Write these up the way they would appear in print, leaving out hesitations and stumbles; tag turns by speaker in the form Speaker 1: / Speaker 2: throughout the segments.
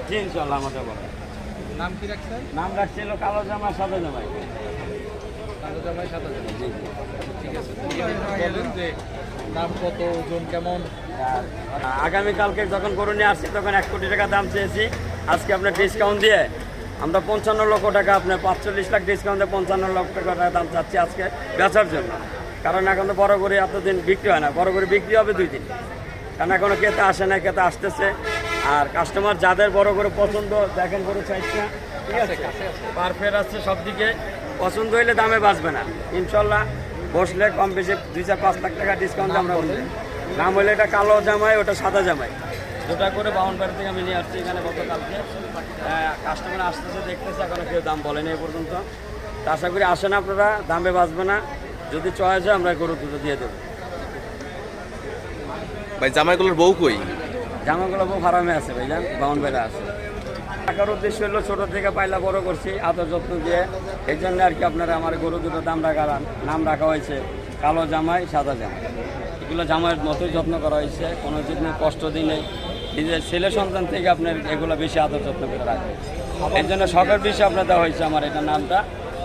Speaker 1: জি ইনশাল্লাহ আমাদের বড়।
Speaker 2: নাম কি রাখছেন?
Speaker 1: নাম রাখছিল কালো জামা সাদা জামাই।
Speaker 2: কালো জামাই সাদা জামাই। ঠিক আছে, বলেন যে দাম কত, ওজন কেমন?
Speaker 1: আগামীকালকে যখন গরু নিয়ে আসছি তখন 1 কোটি টাকা দাম চেয়েছি। আজকে আপনার ডিসকাউন্ট দিয়ে আমরা 55 লক্ষ টাকা, আপনার 45 লাখ ডিসকাউন্ট দিয়ে 55 লক্ষ টাকা দাম চাচ্ছি আজকে বেচার জন্য। কারণ এখন তো বড় করে এতদিন বিক্রি হয় না, বড় করে বিক্রি হবে 2 দিন। কারণ এখনও ক্রেতা আসে না, ক্রেতা আসতেছে। আর কাস্টমার যাদের বড় করে পছন্দ, দেখেন গরু চাইছে, ঠিক আছে, পারফেক্ট আছে, সব দিকে পছন্দ হইলে দামে বাঁচবে না ইনশাল্লাহ। বসলে কম বেশি 2-5 লাখ টাকা ডিসকাউন্ট আমরা বলছি। নাম হলে এটা কালো জামাই, ওটা সাদা জামাই, দুটা করে বাউনবাড়ি থেকে আমি নিয়ে আসছি এখানে গতকালকে। কাস্টমার আসতেছে, দেখতেছে, এখনো কেউ দাম বলেনি এ পর্যন্ত। তা আশা করি আসেন আপনারা, দামে বাঁচবে না। যদি চয়েস হয় আমরা গরু দুটো দিয়ে দেবো।
Speaker 3: ভাই জামাইগুলোর বউ কই?
Speaker 1: জামাগুলো বউ ফার্মে আছে ভাইজান, বাউনবাড়ি আছে। টাকার উদ্দেশ্য হলো ছোটো থেকে পাইলা বড় করছি আদর যত্ন দিয়ে, এই জন্য আর কি আপনারা আমার গরু দুটো নাম রাখা হয়েছে কালো জামাই সাদা জামাই। এগুলো জামাইয়ের মতোই যত্ন করা হয়েছে, কোনো যদি কষ্ট দিই নেই। নিজের ছেলে সন্তান থেকে আপনার এগুলো বেশি আদর যত্ন করে রাখবে, এই জন্য শখের বিষয়ে আপনার দেওয়া হয়েছে আমার এটা নামটা,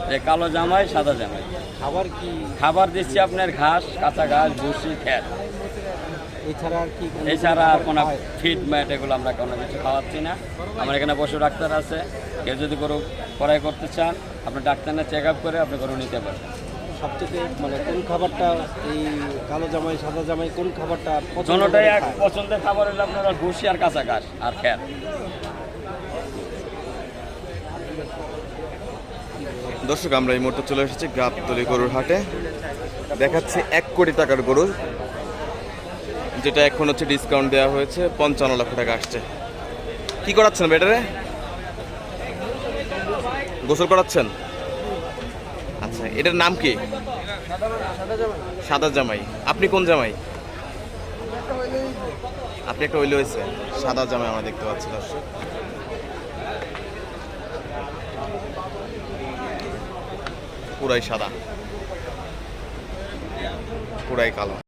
Speaker 1: যে কালো জামাই সাদা জামাই।
Speaker 2: খাবার কি?
Speaker 1: খাবার দিচ্ছি আপনার ঘাস, কাঁচা ঘাস, ভুসি, খ্যার।
Speaker 2: এছাড়া আর কি?
Speaker 1: এছাড়া আর কোনো ফিড ম্যাট এগুলো আমরা কোনো কিছু খাওয়াচ্ছি না। আমার এখানে পশু ডাক্তার আছে, কেউ যদি গরু ক্রয় করতে চান আপনি ডাক্তার না চেক আপ করে আপনি গরু নিতে পারেন।
Speaker 2: সবথেকে মানে কোন খাবারটা, এই কালো জামাই সাদা জামাই কোন খাবারটা
Speaker 1: দুটোটাই এক পছন্দের খাবার হলো আপনার ভুসি আর কাঁচা ঘাস আর খ্যার।
Speaker 3: দর্শক, আমরা এই মুহূর্তে চলে এসেছি গাবতলী গরুর হাটে। দেখাচ্ছে 1 কোটি টাকার গরু, যেটা এখন হচ্ছে ডিসকাউন্ট দেওয়া হয়েছে, 55 লক্ষ টাকা আসছে। কি করাচ্ছেন বেটারে? গোসল করাচ্ছেন? আচ্ছা, এটার নাম কি? সাদা জামাই। আপনি কোন জামাই? আপনি একটা ওইলে হয়েছে, সাদা জামাই আমরা দেখতে পাচ্ছি দর্শক। পুরাই সাদা, পুরাই কালো।